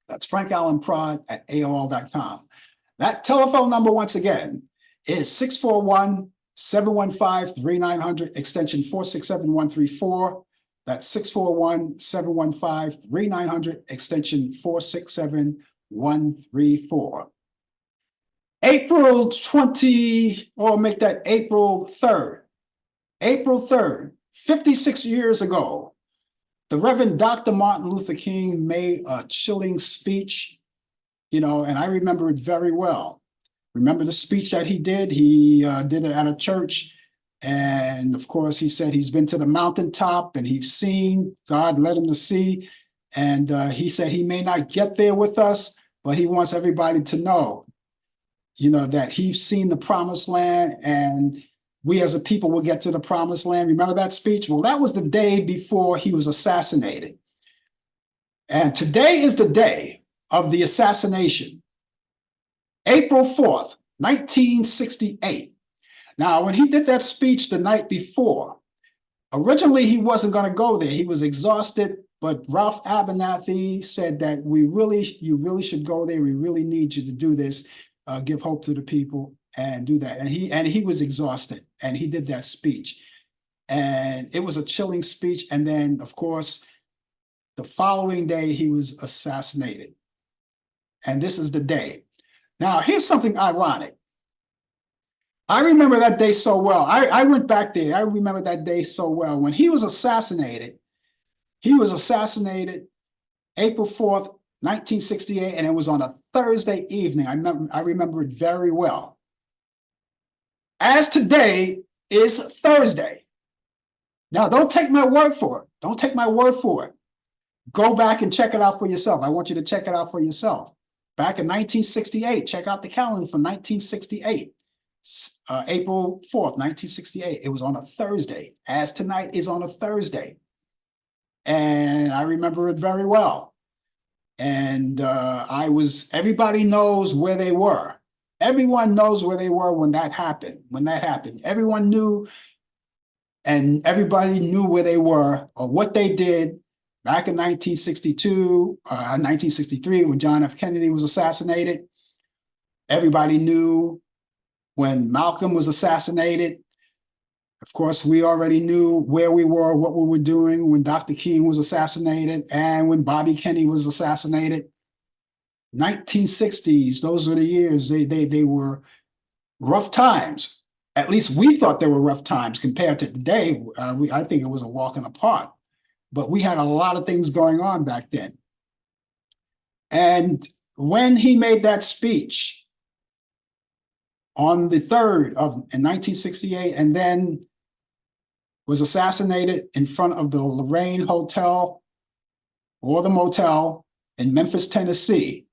That's frankallanprod@aol.com. That telephone number, once again, is 641-715-3900, extension 467-134. That's 641-715-3900, extension 467-134. April 20, or make that April 3rd. April 3rd, 56 years ago, the Reverend Dr. Martin Luther King made a chilling speech, and I remember it very well. Remember the speech that he did? He did it at a church. And of course, he said he's been to the mountaintop and he's seen, God led him to see. And he said he may not get there with us, but he wants everybody to know, that he's seen the promised land and we as a people will get to the promised land. Remember that speech? Well, that was the day before he was assassinated. And today is the day of the assassination. April 4th, 1968. Now, when he did that speech the night before, originally he wasn't going to go there. He was exhausted, but Ralph Abernathy said that you really should go there. We really need you to do this, give hope to the people and do that. And he was exhausted and he did that speech. And it was a chilling speech. And then, of course, the following day he was assassinated. And this is the day. Now, here's something ironic. I remember that day so well. I went back there. I remember that day so well. When he was assassinated April 4th, 1968, and it was on a Thursday evening. I remember it very well. As today is Thursday. Now, don't take my word for it. Don't take my word for it. Go back and check it out for yourself. I want you to check it out for yourself. Back in 1968, check out the calendar from 1968. April 4th, 1968. It was on a Thursday, as tonight is on a Thursday. And I remember it very well. And everybody knows where they were. Everyone knows where they were when that happened. Everyone knew, and everybody knew where they were or what they did back in 1963, when John F. Kennedy was assassinated. Everybody knew when Malcolm was assassinated. Of course, we already knew where we were, what we were doing when Dr. King was assassinated and when Bobby Kennedy was assassinated. 1960s, those were the years. They were rough times. At least we thought they were rough times compared to today. I think it was a walk in the park. But we had a lot of things going on back then. And when he made that speech on the 3rd in 1968, and then was assassinated in front of the Lorraine Hotel or the motel in Memphis, Tennessee,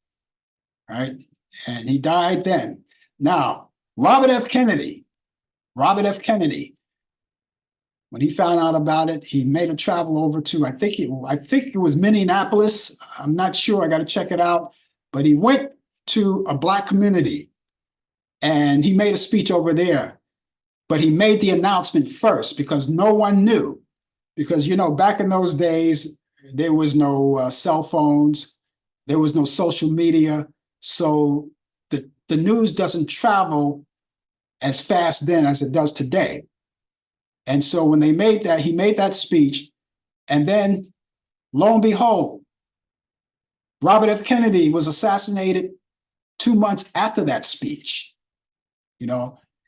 right? And he died then. Now, Robert F. Kennedy, when he found out about it, he made a travel over to, I think it was Minneapolis. I'm not sure, I got to check it out. But he went to a Black community and he made a speech over there. But he made the announcement first because no one knew. Because, back in those days, there was no cell phones, there was no social media. So the news doesn't travel as fast then as it does today. And so when he made that speech, and then lo and behold, Robert F. Kennedy was assassinated 2 months after that speech.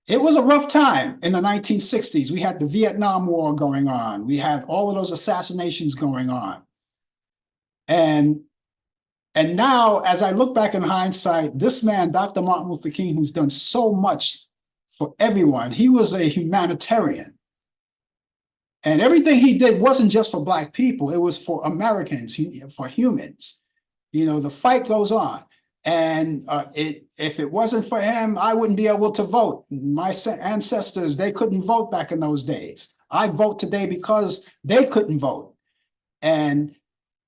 It was a rough time in the 1960s. We had the Vietnam War going on. We had all of those assassinations going on. And now, as I look back in hindsight, this man, Dr. Martin Luther King, who's done so much for everyone, he was a humanitarian. And everything he did wasn't just for Black people, it was for Americans, for humans. The fight goes on. And if it wasn't for him, I wouldn't be able to vote. My ancestors, they couldn't vote back in those days. I vote today because they couldn't vote. And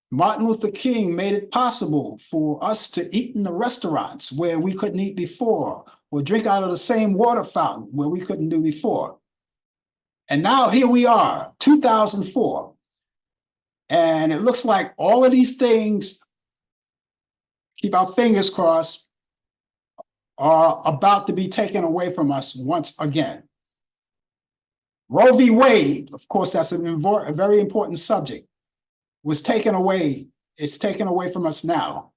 Martin Luther King made it possible for us to eat in the restaurants where we couldn't eat before, or drink out of the same water fountain where we couldn't do before. And now here we are, 2004. And it looks like all of these things, keep our fingers crossed, are about to be taken away from us once again. Roe v. Wade, of course, that's a very important subject, was taken away. It's taken away from us now.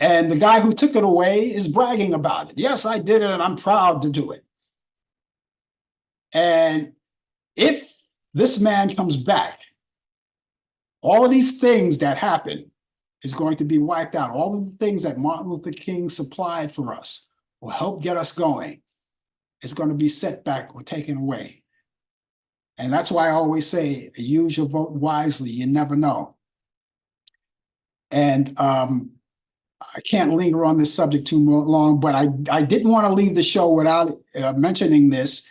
And the guy who took it away is bragging about it. Yes, I did it, and I'm proud to do it. And if this man comes back, all of these things that happen is going to be wiped out. All of the things that Martin Luther King supplied for us will help get us going. It's going to be set back or taken away. And that's why I always say, use your vote wisely. You never know. And I can't linger on this subject too long, but I didn't want to leave the show without mentioning this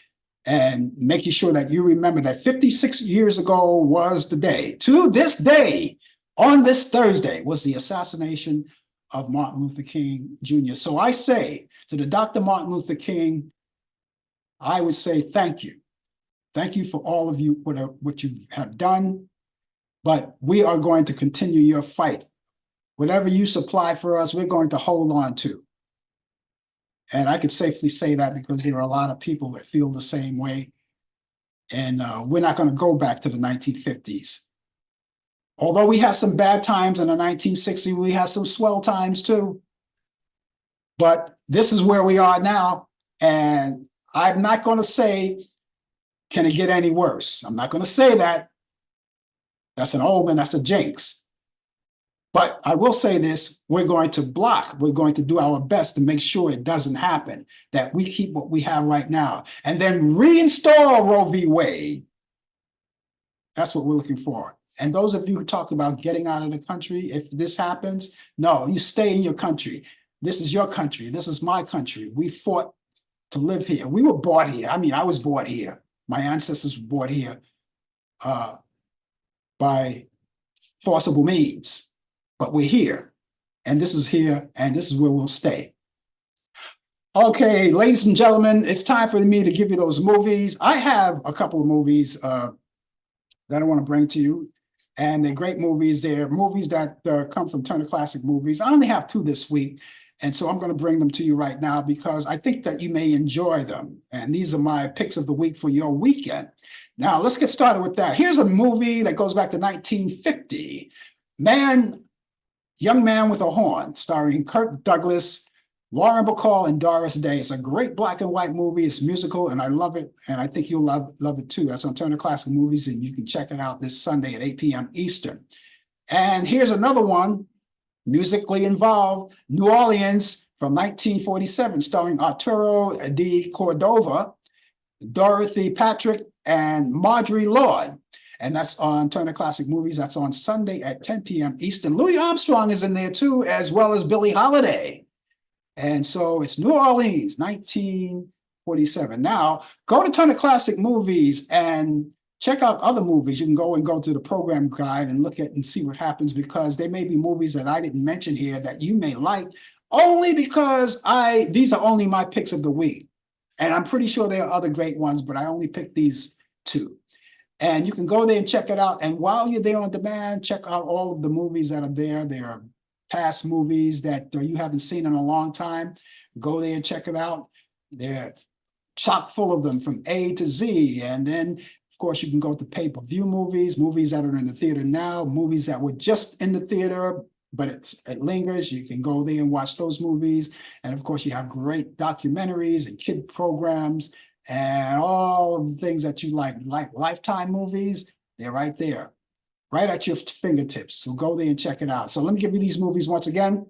and making sure that you remember that 56 years ago was the day. To this day, on this Thursday, was the assassination of Martin Luther King Jr. So I say to the Dr. Martin Luther King, I would say thank you. Thank you for all of you, what you have done, but we are going to continue your fight. Whatever you supply for us, we're going to hold on to. And I could safely say that because there are a lot of people that feel the same way. And we're not going to go back to the 1950s. Although we had some bad times in the 1960s, we had some swell times too. But this is where we are now. And I'm not going to say, can it get any worse? I'm not going to say that. That's an omen, that's a jinx. But I will say this, we're going to do our best to make sure it doesn't happen, that we keep what we have right now, and then reinstall Roe v. Wade. That's what we're looking for. And those of you who talk about getting out of the country, if this happens, no, you stay in your country. This is your country. This is my country. We fought to live here. We were brought here. I mean, I was brought here. My ancestors were brought here by forcible means. But we're here, and this is here, and this is where we'll stay. Okay, ladies and gentlemen, it's time for me to give you those movies. I have a couple of movies that I want to bring to you, and they're great movies. They're movies that come from Turner Classic Movies. I only have 2 this week, and so I'm going to bring them to you right now because I think that you may enjoy them. And these are my picks of the week for your weekend. Now, let's get started with that. Here's a movie that goes back to 1950. Young Man with a Horn, starring Kirk Douglas, Lauren Bacall, and Doris Day. It's a great black and white movie. It's musical, and I love it, and I think you'll love it too. That's on Turner Classic Movies, and you can check it out this Sunday at 8 p.m. Eastern. And here's another one, musically involved, New Orleans from 1947, starring Arturo de Cordova, Dorothy Patrick, and Marjorie Lord. And that's on Turner Classic Movies. That's on Sunday at 10 p.m. Eastern. Louis Armstrong is in there too, as well as Billie Holiday. And so it's New Orleans, 1947. Now, go to Turner Classic Movies and check out other movies. You can go to the program guide and look at and see what happens, because there may be movies that I didn't mention here that you may like, only because these are only my picks of the week. And I'm pretty sure there are other great ones, but I only picked these 2. And you can go there and check it out. And while you're there on demand, check out all of the movies that are there. There are past movies that you haven't seen in a long time. Go there and check it out. They're chock full of them from A to Z. And then, of course, you can go to pay-per-view movies, movies that are in the theater now, movies that were just in the theater, but it lingers. You can go there and watch those movies. And, of course, you have great documentaries and kid programs, and all of the things that you like Lifetime movies, they're right there, right at your fingertips. So go there and check it out. So let me give you these movies once again.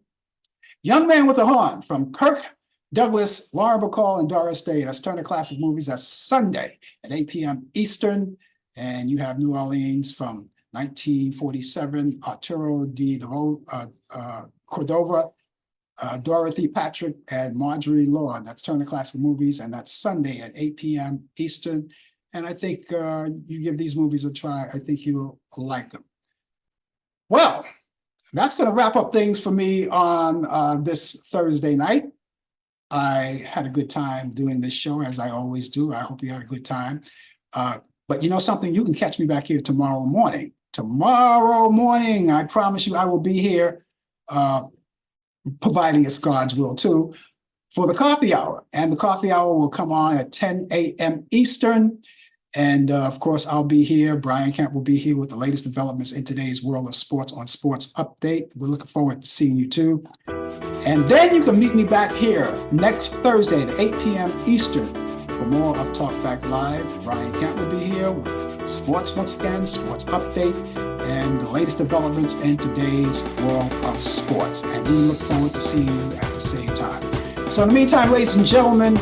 Young Man with a Horn from Kirk Douglas, Lauren Bacall, and Doris Day. That's Turner Classic Movies. That's Sunday at 8 p.m. Eastern. And you have New Orleans from 1947, Arturo de Cordova, Dorothy Patrick, and Marjorie Lord. That's Turner Classic Movies, and that's Sunday at 8 p.m. Eastern. And I think you give these movies a try. I think you'll like them. Well, that's going to wrap up things for me on this Thursday night. I had a good time doing this show, as I always do. I hope you had a good time. But you know something? You can catch me back here tomorrow morning. Tomorrow morning, I promise you I will be here, providing it's God's will too. for the coffee hour. And the coffee hour will come on at 10 a.m. Eastern. And of course, I'll be here. Brian Camp will be here with the latest developments in today's world of sports on Sports Update. We're looking forward to seeing you too. And then you can meet me back here next Thursday at 8 p.m. Eastern for more of Talk Back Live. Brian Camp will be here with sports once again, Sports Update, and the latest developments in today's world of sports. And we look forward to seeing you at the same time. So in the meantime, ladies and gentlemen,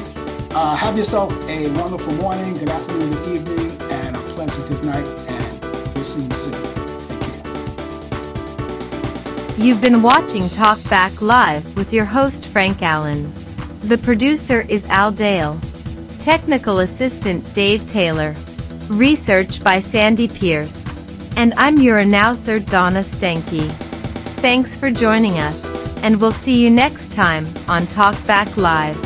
have yourself a wonderful morning, good afternoon, good evening, and a pleasant good night, and we'll see you soon. Take care. You've been watching Talk Back Live with your host Frank Allan. The producer is Al Dale. Technical assistant Dave Taylor. Research by Sandy Pierce. And I'm your announcer Donna Stenke. Thanks for joining us, and we'll see you next time on Talk Back Live.